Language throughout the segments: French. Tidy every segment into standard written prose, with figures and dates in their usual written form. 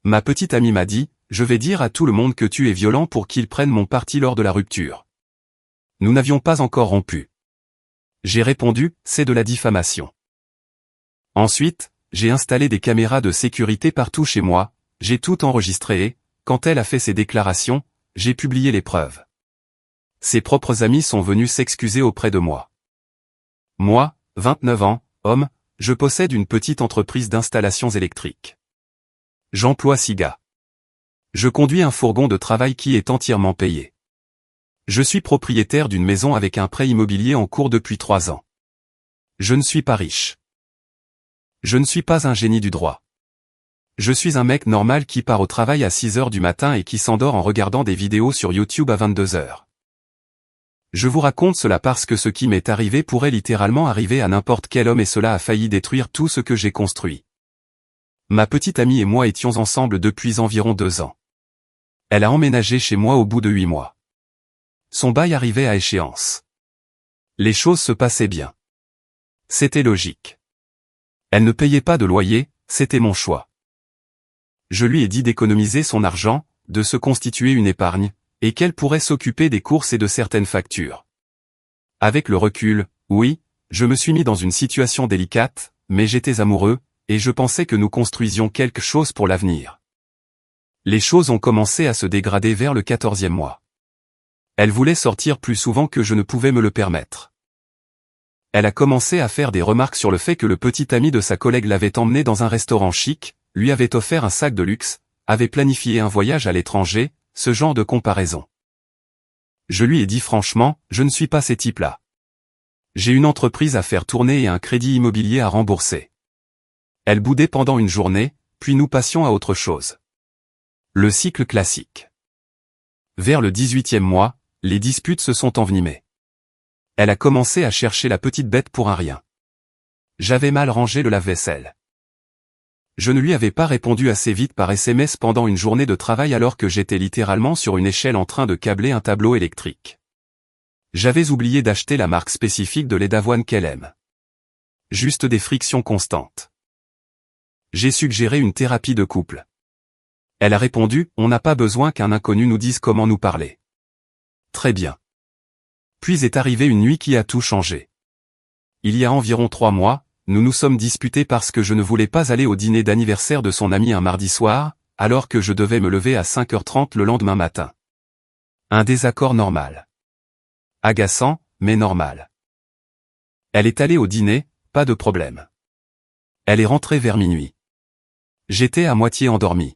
Ma petite amie m'a dit, je vais dire à tout le monde que tu es violent pour qu'ils prennent mon parti lors de la rupture. Nous n'avions pas encore rompu. J'ai répondu, c'est de la diffamation. Ensuite, j'ai installé des caméras de sécurité partout chez moi, j'ai tout enregistré et, quand elle a fait ses déclarations, j'ai publié les preuves. Ses propres amis sont venus s'excuser auprès de moi. Moi, 29 ans, homme, je possède une petite entreprise d'installations électriques. J'emploie 6 gars. Je conduis un fourgon de travail qui est entièrement payé. Je suis propriétaire d'une maison avec un prêt immobilier en cours depuis 3 ans. Je ne suis pas riche. Je ne suis pas un génie du droit. Je suis un mec normal qui part au travail à 6 heures du matin et qui s'endort en regardant des vidéos sur YouTube à 22 heures. Je vous raconte cela parce que ce qui m'est arrivé pourrait littéralement arriver à n'importe quel homme et cela a failli détruire tout ce que j'ai construit. Ma petite amie et moi étions ensemble depuis environ 2 ans. Elle a emménagé chez moi au bout de 8 mois. Son bail arrivait à échéance. Les choses se passaient bien. C'était logique. Elle ne payait pas de loyer, c'était mon choix. Je lui ai dit d'économiser son argent, de se constituer une épargne, et qu'elle pourrait s'occuper des courses et de certaines factures. Avec le recul, oui, je me suis mis dans une situation délicate, mais j'étais amoureux, et je pensais que nous construisions quelque chose pour l'avenir. Les choses ont commencé à se dégrader vers le 14e mois. Elle voulait sortir plus souvent que je ne pouvais me le permettre. Elle a commencé à faire des remarques sur le fait que le petit ami de sa collègue l'avait emmené dans un restaurant chic, lui avait offert un sac de luxe, avait planifié un voyage à l'étranger, ce genre de comparaison. Je lui ai dit franchement, je ne suis pas ces types-là. J'ai une entreprise à faire tourner et un crédit immobilier à rembourser. Elle boudait pendant une journée, puis nous passions à autre chose. Le cycle classique. Vers le 18e mois, les disputes se sont envenimées. Elle a commencé à chercher la petite bête pour un rien. J'avais mal rangé le lave-vaisselle. Je ne lui avais pas répondu assez vite par SMS pendant une journée de travail alors que j'étais littéralement sur une échelle en train de câbler un tableau électrique. J'avais oublié d'acheter la marque spécifique de lait d'avoine qu'elle aime. Juste des frictions constantes. J'ai suggéré une thérapie de couple. Elle a répondu, on n'a pas besoin qu'un inconnu nous dise comment nous parler. Très bien. Puis est arrivée une nuit qui a tout changé. Il y a environ 3 mois, nous nous sommes disputés parce que je ne voulais pas aller au dîner d'anniversaire de son ami un mardi soir, alors que je devais me lever à 5h30 le lendemain matin. Un désaccord normal. Agaçant, mais normal. Elle est allée au dîner, pas de problème. Elle est rentrée vers minuit. J'étais à moitié endormi.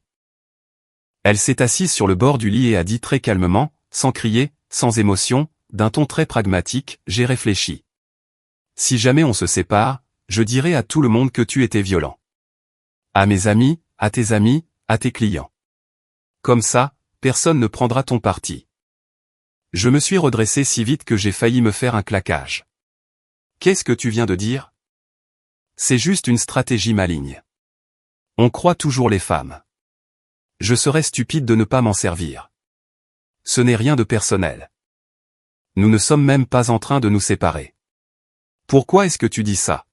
Elle s'est assise sur le bord du lit et a dit très calmement, sans crier, sans émotion, d'un ton très pragmatique, j'ai réfléchi. Si jamais on se sépare, je dirai à tout le monde que tu étais violent. À mes amis, à tes clients. Comme ça, personne ne prendra ton parti. Je me suis redressé si vite que j'ai failli me faire un claquage. Qu'est-ce que tu viens de dire? C'est juste une stratégie maligne. On croit toujours les femmes. Je serais stupide de ne pas m'en servir. Ce n'est rien de personnel. Nous ne sommes même pas en train de nous séparer. Pourquoi est-ce que tu dis ça?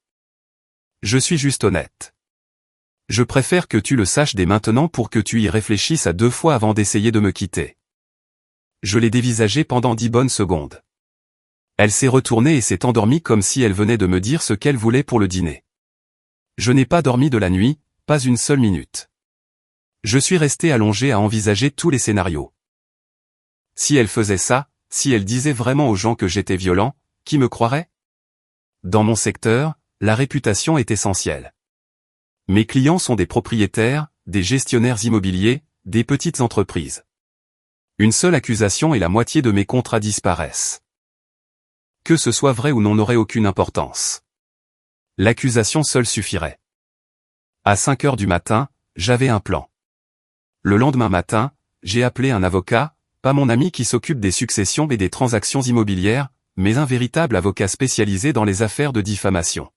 Je suis juste honnête. Je préfère que tu le saches dès maintenant pour que tu y réfléchisses à 2 fois avant d'essayer de me quitter. Je l'ai dévisagée pendant 10 bonnes secondes. Elle s'est retournée et s'est endormie comme si elle venait de me dire ce qu'elle voulait pour le dîner. Je n'ai pas dormi de la nuit, pas une seule minute. Je suis resté allongé à envisager tous les scénarios. Si elle faisait ça, si elle disait vraiment aux gens que j'étais violent, qui me croirait? Dans mon secteur, la réputation est essentielle. Mes clients sont des propriétaires, des gestionnaires immobiliers, des petites entreprises. Une seule accusation et la moitié de mes contrats disparaissent. Que ce soit vrai ou non n'aurait aucune importance. L'accusation seule suffirait. À 5 heures du matin, j'avais un plan. Le lendemain matin, j'ai appelé un avocat, pas mon ami qui s'occupe des successions et des transactions immobilières, mais un véritable avocat spécialisé dans les affaires de diffamation.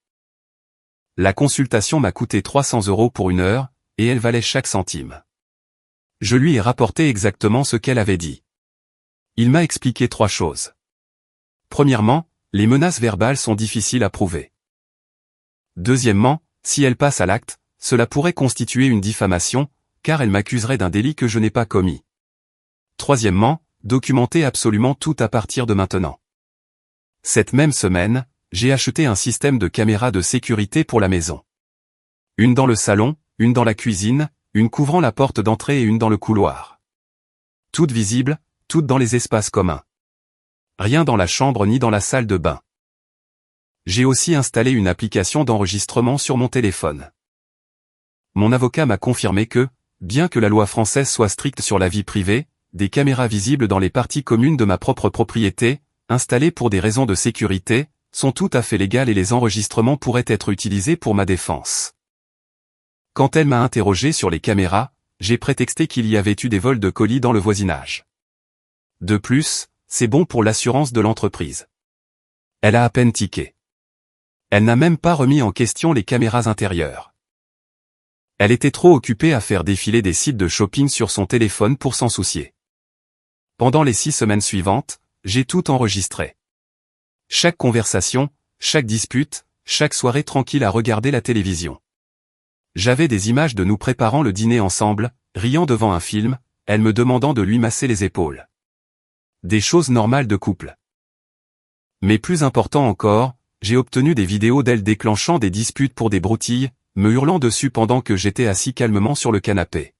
La consultation m'a coûté 300 € pour 1 heure, et elle valait chaque centime. Je lui ai rapporté exactement ce qu'elle avait dit. Il m'a expliqué 3 choses. Premièrement, les menaces verbales sont difficiles à prouver. Deuxièmement, si elle passe à l'acte, cela pourrait constituer une diffamation, car elle m'accuserait d'un délit que je n'ai pas commis. Troisièmement, documenter absolument tout à partir de maintenant. Cette même semaine, j'ai acheté un système de caméras de sécurité pour la maison. Une dans le salon, une dans la cuisine, une couvrant la porte d'entrée et une dans le couloir. Toutes visibles, toutes dans les espaces communs. Rien dans la chambre ni dans la salle de bain. J'ai aussi installé une application d'enregistrement sur mon téléphone. Mon avocat m'a confirmé que, bien que la loi française soit stricte sur la vie privée, des caméras visibles dans les parties communes de ma propre propriété, installées pour des raisons de sécurité, sont tout à fait légales et les enregistrements pourraient être utilisés pour ma défense. Quand elle m'a interrogé sur les caméras, j'ai prétexté qu'il y avait eu des vols de colis dans le voisinage. De plus, c'est bon pour l'assurance de l'entreprise. Elle a à peine tiqué. Elle n'a même pas remis en question les caméras intérieures. Elle était trop occupée à faire défiler des sites de shopping sur son téléphone pour s'en soucier. Pendant les 6 semaines suivantes, j'ai tout enregistré. Chaque conversation, chaque dispute, chaque soirée tranquille à regarder la télévision. J'avais des images de nous préparant le dîner ensemble, riant devant un film, elle me demandant de lui masser les épaules. Des choses normales de couple. Mais plus important encore, j'ai obtenu des vidéos d'elle déclenchant des disputes pour des broutilles, me hurlant dessus pendant que j'étais assis calmement sur le canapé.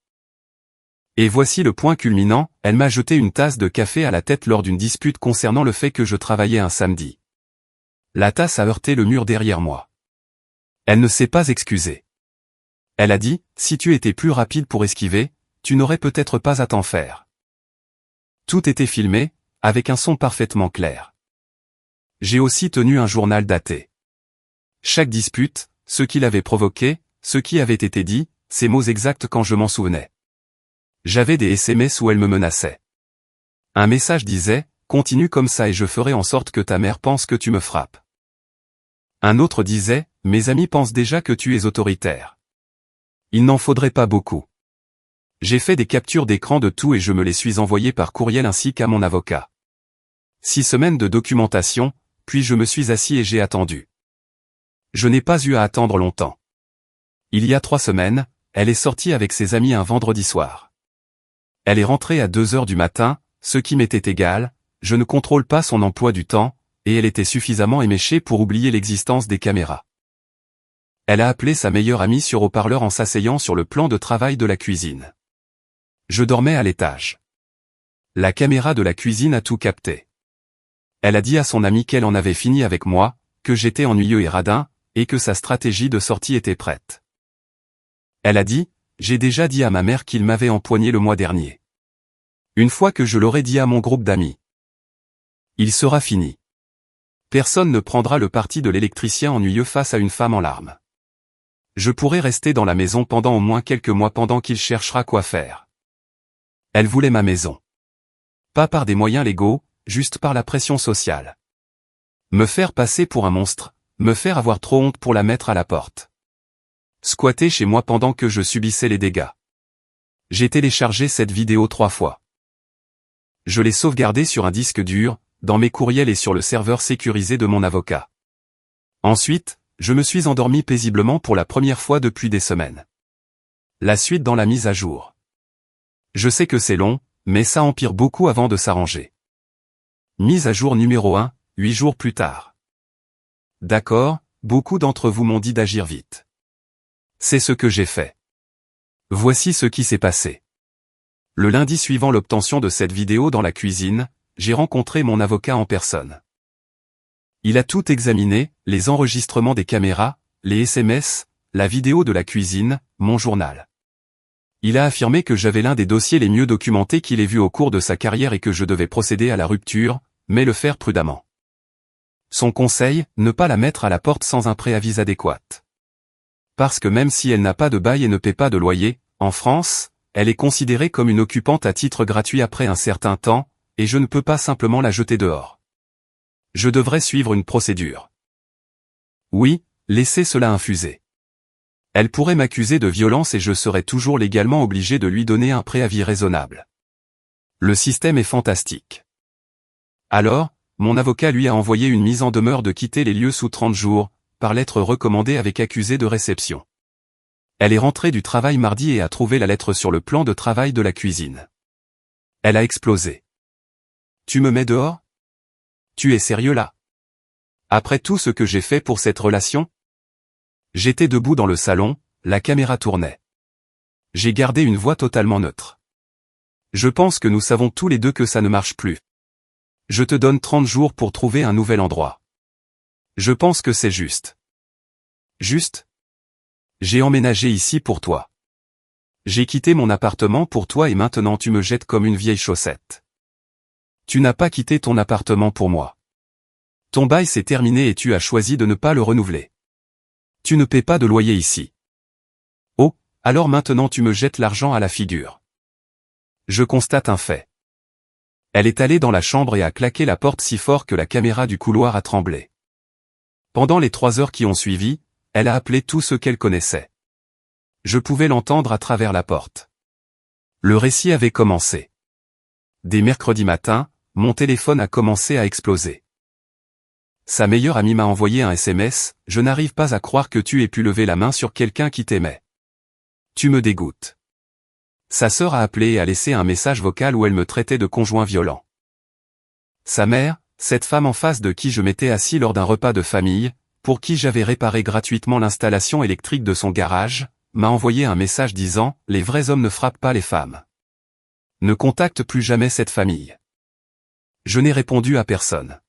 Et voici le point culminant, elle m'a jeté une tasse de café à la tête lors d'une dispute concernant le fait que je travaillais un samedi. La tasse a heurté le mur derrière moi. Elle ne s'est pas excusée. Elle a dit, si tu étais plus rapide pour esquiver, tu n'aurais peut-être pas à t'en faire. Tout était filmé, avec un son parfaitement clair. J'ai aussi tenu un journal daté. Chaque dispute, ce qu'il avait provoqué, ce qui avait été dit, ses mots exacts quand je m'en souvenais. J'avais des SMS où elle me menaçait. Un message disait, continue comme ça et je ferai en sorte que ta mère pense que tu me frappes. Un autre disait, mes amis pensent déjà que tu es autoritaire. Il n'en faudrait pas beaucoup. J'ai fait des captures d'écran de tout et je me les suis envoyées par courriel ainsi qu'à mon avocat. 6 semaines de documentation, puis je me suis assis et j'ai attendu. Je n'ai pas eu à attendre longtemps. Il y a 3 semaines, elle est sortie avec ses amis un vendredi soir. Elle est rentrée à 2 heures du matin, ce qui m'était égal, je ne contrôle pas son emploi du temps, et elle était suffisamment éméchée pour oublier l'existence des caméras. Elle a appelé sa meilleure amie sur haut-parleur en s'asseyant sur le plan de travail de la cuisine. Je dormais à l'étage. La caméra de la cuisine a tout capté. Elle a dit à son amie qu'elle en avait fini avec moi, que j'étais ennuyeux et radin, et que sa stratégie de sortie était prête. Elle a dit, j'ai déjà dit à ma mère qu'il m'avait empoigné le mois dernier. Une fois que je l'aurai dit à mon groupe d'amis. Il sera fini. Personne ne prendra le parti de l'électricien ennuyeux face à une femme en larmes. Je pourrai rester dans la maison pendant au moins quelques mois pendant qu'il cherchera quoi faire. Elle voulait ma maison. Pas par des moyens légaux, juste par la pression sociale. Me faire passer pour un monstre, me faire avoir trop honte pour la mettre à la porte. Squatter chez moi pendant que je subissais les dégâts. J'ai téléchargé cette vidéo 3 fois. Je l'ai sauvegardée sur un disque dur, dans mes courriels et sur le serveur sécurisé de mon avocat. Ensuite, je me suis endormi paisiblement pour la première fois depuis des semaines. La suite dans la mise à jour. Je sais que c'est long, mais ça empire beaucoup avant de s'arranger. Mise à jour numéro 1, 8 jours plus tard. D'accord, beaucoup d'entre vous m'ont dit d'agir vite. C'est ce que j'ai fait. Voici ce qui s'est passé. Le lundi suivant l'obtention de cette vidéo dans la cuisine, j'ai rencontré mon avocat en personne. Il a tout examiné, les enregistrements des caméras, les SMS, la vidéo de la cuisine, mon journal. Il a affirmé que j'avais l'un des dossiers les mieux documentés qu'il ait vu au cours de sa carrière et que je devais procéder à la rupture, mais le faire prudemment. Son conseil, ne pas la mettre à la porte sans un préavis adéquat. Parce que même si elle n'a pas de bail et ne paie pas de loyer, en France, elle est considérée comme une occupante à titre gratuit après un certain temps, et je ne peux pas simplement la jeter dehors. Je devrais suivre une procédure. Oui, laissez cela infuser. Elle pourrait m'accuser de violence et je serais toujours légalement obligé de lui donner un préavis raisonnable. Le système est fantastique. Alors, mon avocat lui a envoyé une mise en demeure de quitter les lieux sous 30 jours, par lettre recommandée avec accusé de réception. Elle est rentrée du travail mardi et a trouvé la lettre sur le plan de travail de la cuisine. Elle a explosé. Tu me mets dehors? Tu es sérieux là? Après tout ce que j'ai fait pour cette relation? J'étais debout dans le salon, la caméra tournait. J'ai gardé une voix totalement neutre. Je pense que nous savons tous les deux que ça ne marche plus. Je te donne 30 jours pour trouver un nouvel endroit. Je pense que c'est juste. Juste? J'ai emménagé ici pour toi. J'ai quitté mon appartement pour toi et maintenant tu me jettes comme une vieille chaussette. Tu n'as pas quitté ton appartement pour moi. Ton bail s'est terminé et tu as choisi de ne pas le renouveler. Tu ne paies pas de loyer ici. Oh, alors maintenant tu me jettes l'argent à la figure. Je constate un fait. Elle est allée dans la chambre et a claqué la porte si fort que la caméra du couloir a tremblé. Pendant les 3 heures qui ont suivi, elle a appelé tous ceux qu'elle connaissait. Je pouvais l'entendre à travers la porte. Le récit avait commencé. Dès mercredi matin, mon téléphone a commencé à exploser. Sa meilleure amie m'a envoyé un SMS, « Je n'arrive pas à croire que tu aies pu lever la main sur quelqu'un qui t'aimait. Tu me dégoûtes. » Sa sœur a appelé et a laissé un message vocal où elle me traitait de conjoint violent. Sa mère, cette femme en face de qui je m'étais assis lors d'un repas de famille, pour qui j'avais réparé gratuitement l'installation électrique de son garage, m'a envoyé un message disant « Les vrais hommes ne frappent pas les femmes. Ne contacte plus jamais cette famille. » Je n'ai répondu à personne.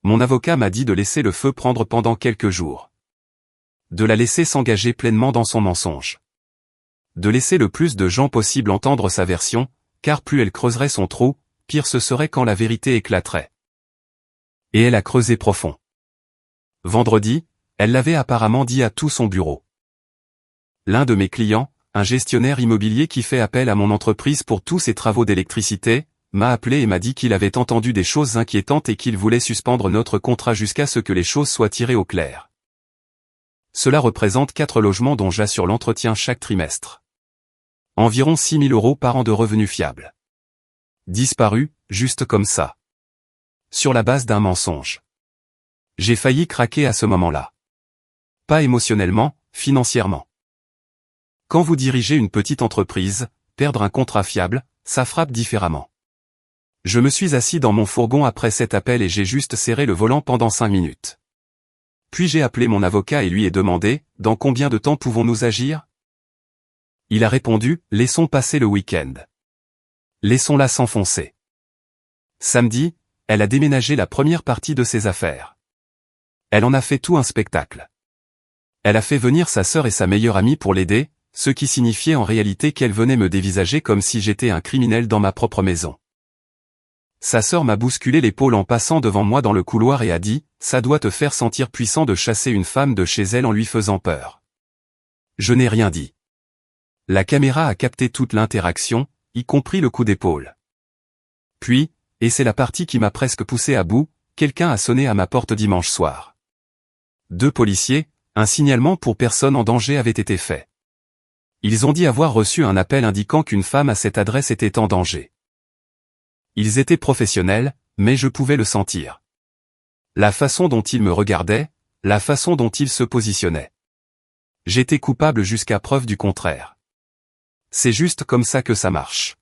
Mon avocat m'a dit de laisser le feu prendre pendant quelques jours. De la laisser s'engager pleinement dans son mensonge. De laisser le plus de gens possible entendre sa version, car plus elle creuserait son trou, pire ce serait quand la vérité éclaterait. Et elle a creusé profond. Vendredi, elle l'avait apparemment dit à tout son bureau. L'un de mes clients, un gestionnaire immobilier qui fait appel à mon entreprise pour tous ses travaux d'électricité, m'a appelé et m'a dit qu'il avait entendu des choses inquiétantes et qu'il voulait suspendre notre contrat jusqu'à ce que les choses soient tirées au clair. Cela représente 4 logements dont j'assure l'entretien chaque trimestre. Environ 6 000 € par an de revenus fiables. Disparu, juste comme ça. Sur la base d'un mensonge. J'ai failli craquer à ce moment-là. Pas émotionnellement, financièrement. Quand vous dirigez une petite entreprise, perdre un contrat fiable, ça frappe différemment. Je me suis assis dans mon fourgon après cet appel et j'ai juste serré le volant pendant 5 minutes. Puis j'ai appelé mon avocat et lui ai demandé, « Dans combien de temps pouvons-nous agir ?» Il a répondu, « Laissons passer le week-end. Laissons-la s'enfoncer. » Samedi, elle a déménagé la première partie de ses affaires. Elle en a fait tout un spectacle. Elle a fait venir sa sœur et sa meilleure amie pour l'aider, ce qui signifiait en réalité qu'elle venait me dévisager comme si j'étais un criminel dans ma propre maison. Sa sœur m'a bousculé l'épaule en passant devant moi dans le couloir et a dit, « Ça doit te faire sentir puissant de chasser une femme de chez elle en lui faisant peur. » Je n'ai rien dit. La caméra a capté toute l'interaction, y compris le coup d'épaule. Puis, et c'est la partie qui m'a presque poussé à bout, quelqu'un a sonné à ma porte dimanche soir. 2 policiers, un signalement pour personne en danger avait été fait. Ils ont dit avoir reçu un appel indiquant qu'une femme à cette adresse était en danger. Ils étaient professionnels, mais je pouvais le sentir. La façon dont ils me regardaient, la façon dont ils se positionnaient. J'étais coupable jusqu'à preuve du contraire. C'est juste comme ça que ça marche.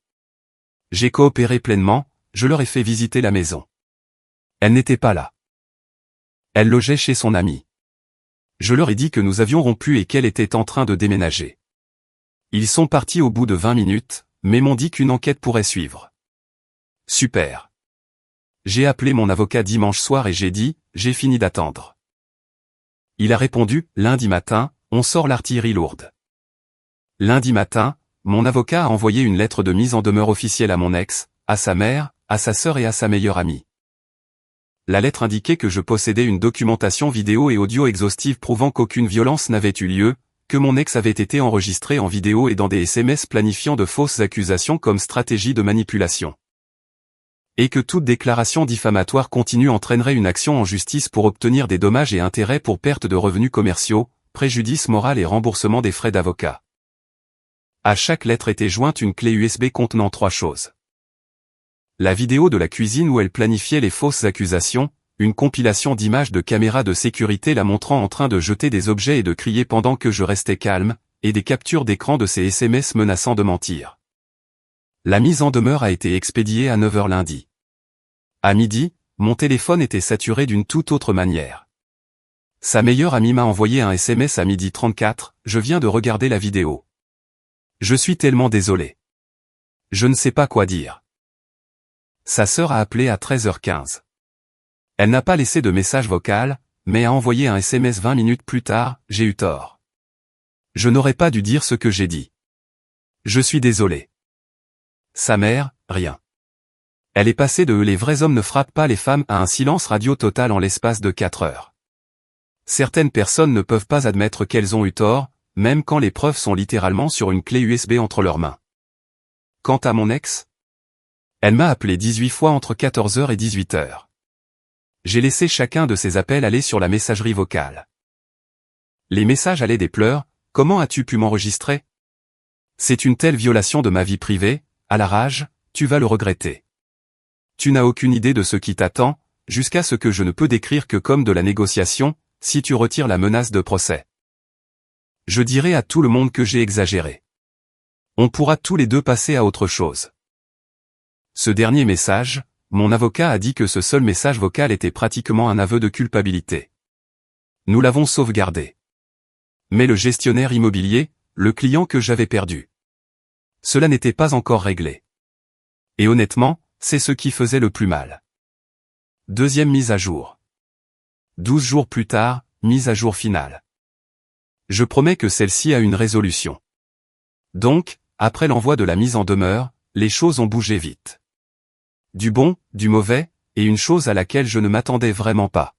J'ai coopéré pleinement, je leur ai fait visiter la maison. Elle n'était pas là. Elle logeait chez son amie. Je leur ai dit que nous avions rompu et qu'elle était en train de déménager. Ils sont partis au bout de 20 minutes, mais m'ont dit qu'une enquête pourrait suivre. Super. J'ai appelé mon avocat dimanche soir et j'ai dit, j'ai fini d'attendre. Il a répondu, lundi matin, on sort l'artillerie lourde. Lundi matin, mon avocat a envoyé une lettre de mise en demeure officielle à mon ex, à sa mère, à sa sœur et à sa meilleure amie. La lettre indiquait que je possédais une documentation vidéo et audio exhaustive prouvant qu'aucune violence n'avait eu lieu, que mon ex avait été enregistré en vidéo et dans des SMS planifiant de fausses accusations comme stratégie de manipulation. Et que toute déclaration diffamatoire continue entraînerait une action en justice pour obtenir des dommages et intérêts pour perte de revenus commerciaux, préjudice moral et remboursement des frais d'avocat. À chaque lettre était jointe une clé USB contenant 3 choses. La vidéo de la cuisine où elle planifiait les fausses accusations, une compilation d'images de caméras de sécurité la montrant en train de jeter des objets et de crier pendant que je restais calme, et des captures d'écran de ses SMS menaçant de mentir. La mise en demeure a été expédiée à 9 h lundi. À midi, mon téléphone était saturé d'une toute autre manière. Sa meilleure amie m'a envoyé un SMS à 12h34, je viens de regarder la vidéo. Je suis tellement désolé. Je ne sais pas quoi dire. Sa sœur a appelé à 13h15. Elle n'a pas laissé de message vocal, mais a envoyé un SMS 20 minutes plus tard, j'ai eu tort. Je n'aurais pas dû dire ce que j'ai dit. Je suis désolé. Sa mère, rien. Elle est passée de « les vrais hommes ne frappent pas les femmes » à un silence radio total en l'espace de 4 heures. Certaines personnes ne peuvent pas admettre qu'elles ont eu tort, même quand les preuves sont littéralement sur une clé USB entre leurs mains. Quant à mon ex, elle m'a appelé 18 fois entre 14 h et 18 h. J'ai laissé chacun de ces appels aller sur la messagerie vocale. Les messages allaient des pleurs, « Comment as-tu pu m'enregistrer ? C'est une telle violation de ma vie privée, à la rage, tu vas le regretter. Tu n'as aucune idée de ce qui t'attend, jusqu'à ce que je ne peux décrire que comme de la négociation, si tu retires la menace de procès. Je dirai à tout le monde que j'ai exagéré. On pourra tous les deux passer à autre chose. » Ce dernier message, mon avocat a dit que ce seul message vocal était pratiquement un aveu de culpabilité. Nous l'avons sauvegardé. Mais le gestionnaire immobilier, le client que j'avais perdu. Cela n'était pas encore réglé. Et honnêtement, c'est ce qui faisait le plus mal. Deuxième mise à jour. 12 jours plus tard, mise à jour finale. Je promets que celle-ci a une résolution. Donc, après l'envoi de la mise en demeure, les choses ont bougé vite. Du bon, du mauvais, et une chose à laquelle je ne m'attendais vraiment pas.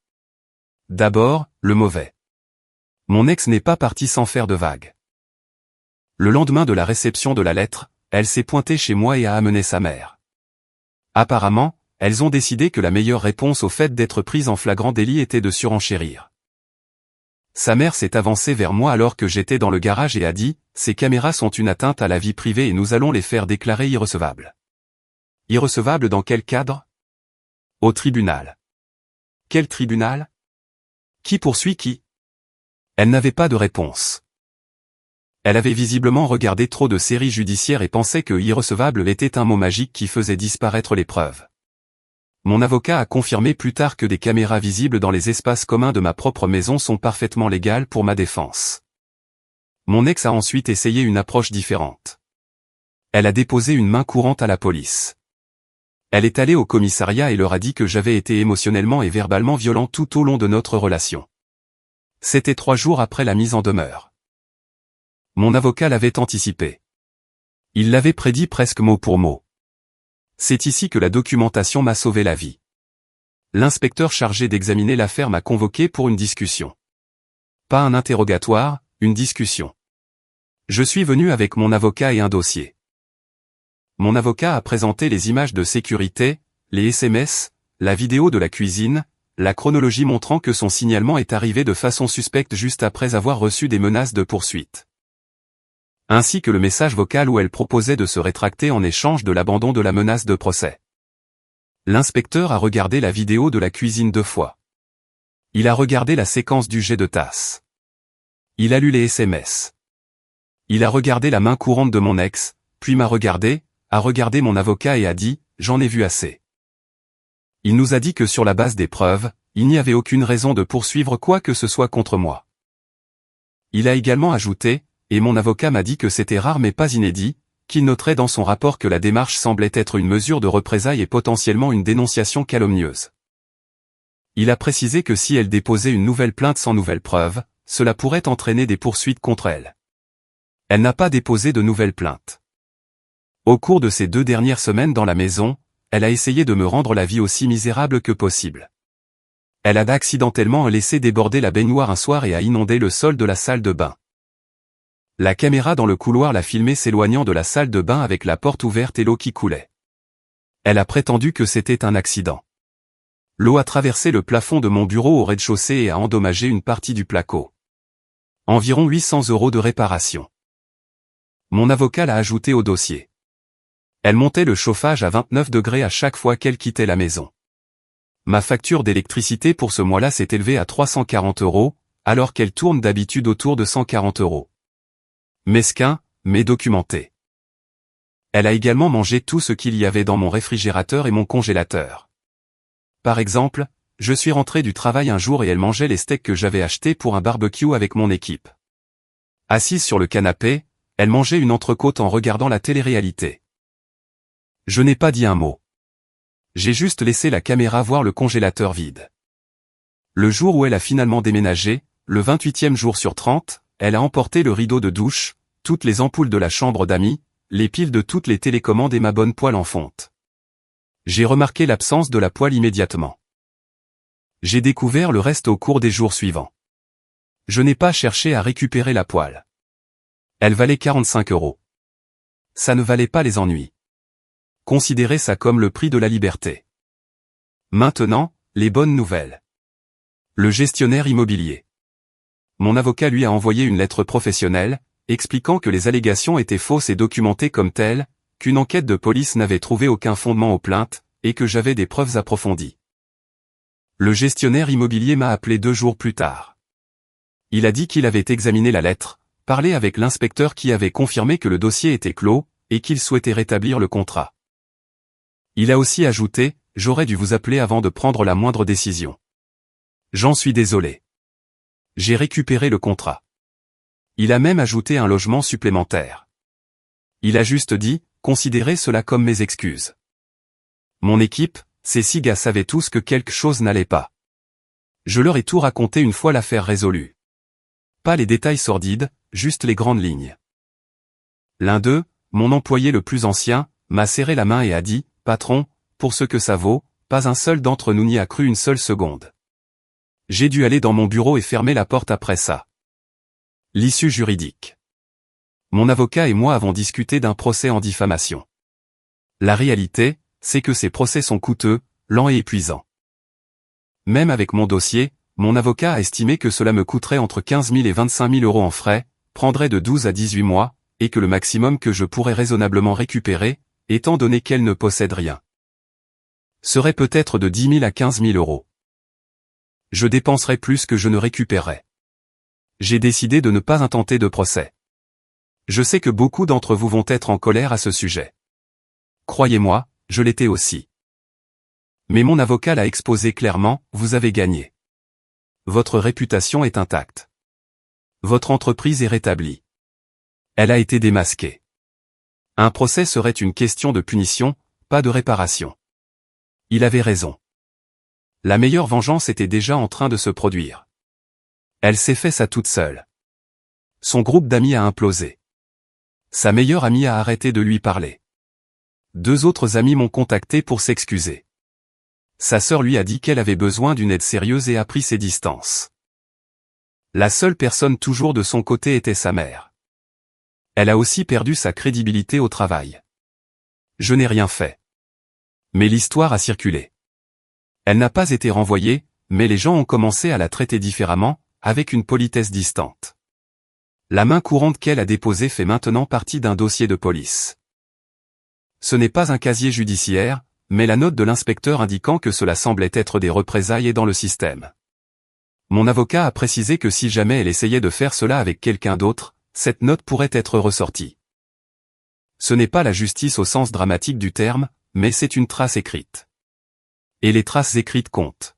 D'abord, le mauvais. Mon ex n'est pas partie sans faire de vagues. Le lendemain de la réception de la lettre, elle s'est pointée chez moi et a amené sa mère. Apparemment, elles ont décidé que la meilleure réponse au fait d'être prise en flagrant délit était de surenchérir. Sa mère s'est avancée vers moi alors que j'étais dans le garage et a dit « Ces caméras sont une atteinte à la vie privée et nous allons les faire déclarer irrecevables. » Irrecevables dans quel cadre ? Au tribunal. Quel tribunal ? Qui poursuit qui ? Elle n'avait pas de réponse. Elle avait visiblement regardé trop de séries judiciaires et pensait que « irrecevable » était un mot magique qui faisait disparaître les preuves. Mon avocat a confirmé plus tard que des caméras visibles dans les espaces communs de ma propre maison sont parfaitement légales pour ma défense. Mon ex a ensuite essayé une approche différente. Elle a déposé une main courante à la police. Elle est allée au commissariat et leur a dit que j'avais été émotionnellement et verbalement violent tout au long de notre relation. C'était 3 jours après la mise en demeure. Mon avocat l'avait anticipé. Il l'avait prédit presque mot pour mot. C'est ici que la documentation m'a sauvé la vie. L'inspecteur chargé d'examiner l'affaire m'a convoqué pour une discussion. Pas un interrogatoire, une discussion. Je suis venu avec mon avocat et un dossier. Mon avocat a présenté les images de sécurité, les SMS, la vidéo de la cuisine, la chronologie montrant que son signalement est arrivé de façon suspecte juste après avoir reçu des menaces de poursuite. Ainsi que le message vocal où elle proposait de se rétracter en échange de l'abandon de la menace de procès. L'inspecteur a regardé la vidéo de la cuisine 2 fois. Il a regardé la séquence du jet de tasse. Il a lu les SMS. Il a regardé la main courante de mon ex, puis m'a regardé, a regardé mon avocat et a dit « J'en ai vu assez ». Il nous a dit que sur la base des preuves, il n'y avait aucune raison de poursuivre quoi que ce soit contre moi. Il a également ajouté, et mon avocat m'a dit que c'était rare mais pas inédit, qu'il noterait dans son rapport que la démarche semblait être une mesure de représailles et potentiellement une dénonciation calomnieuse. Il a précisé que si elle déposait une nouvelle plainte sans nouvelle preuve, cela pourrait entraîner des poursuites contre elle. Elle n'a pas déposé de nouvelle plainte. Au cours de ces 2 dernières semaines dans la maison, elle a essayé de me rendre la vie aussi misérable que possible. Elle a accidentellement laissé déborder la baignoire un soir et a inondé le sol de la salle de bain. La caméra dans le couloir l'a filmé s'éloignant de la salle de bain avec la porte ouverte et l'eau qui coulait. Elle a prétendu que c'était un accident. L'eau a traversé le plafond de mon bureau au rez-de-chaussée et a endommagé une partie du placo. Environ 800 € de réparation. Mon avocat l'a ajouté au dossier. Elle montait le chauffage à 29 degrés à chaque fois qu'elle quittait la maison. Ma facture d'électricité pour ce mois-là s'est élevée à 340 €, alors qu'elle tourne d'habitude autour de 140 €. Mesquin, mais documenté. Elle a également mangé tout ce qu'il y avait dans mon réfrigérateur et mon congélateur. Par exemple, je suis rentré du travail un jour et elle mangeait les steaks que j'avais achetés pour un barbecue avec mon équipe. Assise sur le canapé, elle mangeait une entrecôte en regardant la télé-réalité. Je n'ai pas dit un mot. J'ai juste laissé la caméra voir le congélateur vide. Le jour où elle a finalement déménagé, le 28e jour sur 30, elle a emporté le rideau de douche, toutes les ampoules de la chambre d'amis, les piles de toutes les télécommandes et ma bonne poêle en fonte. J'ai remarqué l'absence de la poêle immédiatement. J'ai découvert le reste au cours des jours suivants. Je n'ai pas cherché à récupérer la poêle. Elle valait 45 €. Ça ne valait pas les ennuis. Considérez ça comme le prix de la liberté. Maintenant, les bonnes nouvelles. Le gestionnaire immobilier. Mon avocat lui a envoyé une lettre professionnelle, expliquant que les allégations étaient fausses et documentées comme telles, qu'une enquête de police n'avait trouvé aucun fondement aux plaintes, et que j'avais des preuves approfondies. Le gestionnaire immobilier m'a appelé 2 jours plus tard. Il a dit qu'il avait examiné la lettre, parlé avec l'inspecteur qui avait confirmé que le dossier était clos, et qu'il souhaitait rétablir le contrat. Il a aussi ajouté, « J'aurais dû vous appeler avant de prendre la moindre décision. J'en suis désolé. J'ai récupéré le contrat. » Il a même ajouté un logement supplémentaire. Il a juste dit, « Considérez cela comme mes excuses. » Mon équipe, ces 6 gars savaient tous que quelque chose n'allait pas. Je leur ai tout raconté une fois l'affaire résolue. Pas les détails sordides, juste les grandes lignes. L'un d'eux, mon employé le plus ancien, m'a serré la main et a dit, « Patron, pour ce que ça vaut, pas un seul d'entre nous n'y a cru une seule seconde. » J'ai dû aller dans mon bureau et fermer la porte après ça. L'issue juridique. Mon avocat et moi avons discuté d'un procès en diffamation. La réalité, c'est que ces procès sont coûteux, lents et épuisants. Même avec mon dossier, mon avocat a estimé que cela me coûterait entre 15 000 et 25 000 € en frais, prendrait de 12 à 18 mois, et que le maximum que je pourrais raisonnablement récupérer, étant donné qu'elle ne possède rien, serait peut-être de 10 000 à 15 000 €. Je dépenserais plus que je ne récupérerais. J'ai décidé de ne pas intenter de procès. Je sais que beaucoup d'entre vous vont être en colère à ce sujet. Croyez-moi, je l'étais aussi. Mais mon avocat l'a exposé clairement, vous avez gagné. Votre réputation est intacte. Votre entreprise est rétablie. Elle a été démasquée. Un procès serait une question de punition, pas de réparation. Il avait raison. La meilleure vengeance était déjà en train de se produire. Elle s'est fait ça toute seule. Son groupe d'amis a implosé. Sa meilleure amie a arrêté de lui parler. 2 autres amis m'ont contacté pour s'excuser. Sa sœur lui a dit qu'elle avait besoin d'une aide sérieuse et a pris ses distances. La seule personne toujours de son côté était sa mère. Elle a aussi perdu sa crédibilité au travail. Je n'ai rien fait. Mais l'histoire a circulé. Elle n'a pas été renvoyée, mais les gens ont commencé à la traiter différemment, avec une politesse distante. La main courante qu'elle a déposée fait maintenant partie d'un dossier de police. Ce n'est pas un casier judiciaire, mais la note de l'inspecteur indiquant que cela semblait être des représailles dans le système. Mon avocat a précisé que si jamais elle essayait de faire cela avec quelqu'un d'autre, cette note pourrait être ressortie. Ce n'est pas la justice au sens dramatique du terme, mais c'est une trace écrite. Et les traces écrites comptent.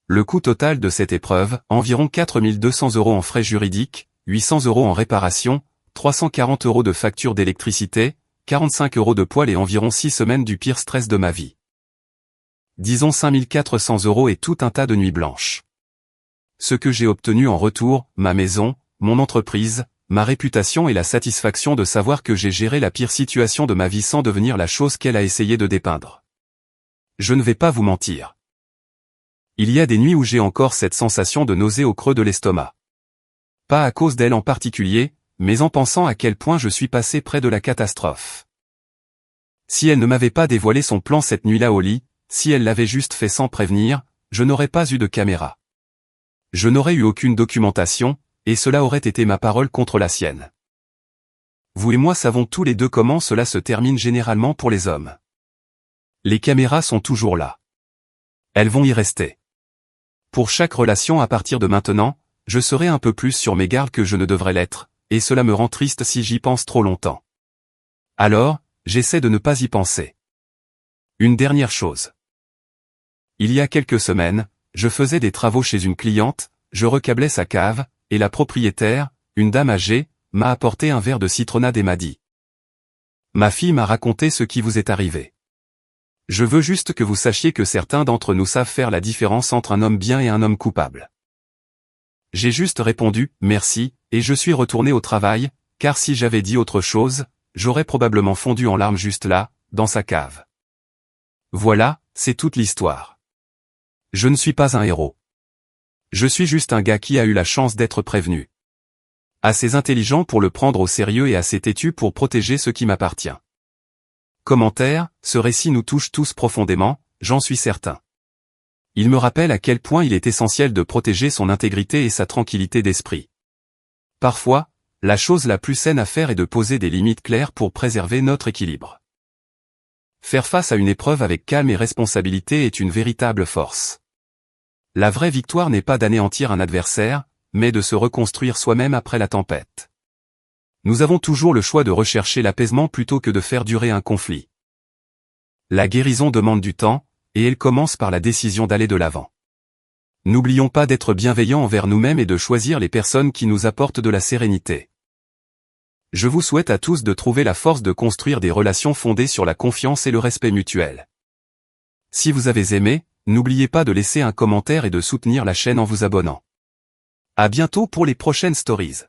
Le coût total de cette épreuve, environ 4 200 € en frais juridiques, 800 € en réparation, 340 € de facture d'électricité, 45 € de poêle et environ 6 semaines du pire stress de ma vie. Disons 5 400 € et tout un tas de nuits blanches. Ce que j'ai obtenu en retour, ma maison, mon entreprise, ma réputation et la satisfaction de savoir que j'ai géré la pire situation de ma vie sans devenir la chose qu'elle a essayé de dépeindre. Je ne vais pas vous mentir. Il y a des nuits où j'ai encore cette sensation de nausée au creux de l'estomac. Pas à cause d'elle en particulier, mais en pensant à quel point je suis passé près de la catastrophe. Si elle ne m'avait pas dévoilé son plan cette nuit-là au lit, si elle l'avait juste fait sans prévenir, je n'aurais pas eu de caméra. Je n'aurais eu aucune documentation, et cela aurait été ma parole contre la sienne. Vous et moi savons tous les deux comment cela se termine généralement pour les hommes. Les caméras sont toujours là. Elles vont y rester. Pour chaque relation à partir de maintenant, je serai un peu plus sur mes gardes que je ne devrais l'être, et cela me rend triste si j'y pense trop longtemps. Alors, j'essaie de ne pas y penser. Une dernière chose. Il y a quelques semaines, je faisais des travaux chez une cliente, je recablais sa cave, et la propriétaire, une dame âgée, m'a apporté un verre de citronnade et m'a dit: Ma fille m'a raconté ce qui vous est arrivé. Je veux juste que vous sachiez que certains d'entre nous savent faire la différence entre un homme bien et un homme coupable. J'ai juste répondu, merci, et je suis retourné au travail, car si j'avais dit autre chose, j'aurais probablement fondu en larmes juste là, dans sa cave. Voilà, c'est toute l'histoire. Je ne suis pas un héros. Je suis juste un gars qui a eu la chance d'être prévenu. Assez intelligent pour le prendre au sérieux et assez têtu pour protéger ce qui m'appartient. Commentaire, ce récit nous touche tous profondément, j'en suis certain. Il me rappelle à quel point il est essentiel de protéger son intégrité et sa tranquillité d'esprit. Parfois, la chose la plus saine à faire est de poser des limites claires pour préserver notre équilibre. Faire face à une épreuve avec calme et responsabilité est une véritable force. La vraie victoire n'est pas d'anéantir un adversaire, mais de se reconstruire soi-même après la tempête. Nous avons toujours le choix de rechercher l'apaisement plutôt que de faire durer un conflit. La guérison demande du temps, et elle commence par la décision d'aller de l'avant. N'oublions pas d'être bienveillants envers nous-mêmes et de choisir les personnes qui nous apportent de la sérénité. Je vous souhaite à tous de trouver la force de construire des relations fondées sur la confiance et le respect mutuel. Si vous avez aimé, n'oubliez pas de laisser un commentaire et de soutenir la chaîne en vous abonnant. À bientôt pour les prochaines stories.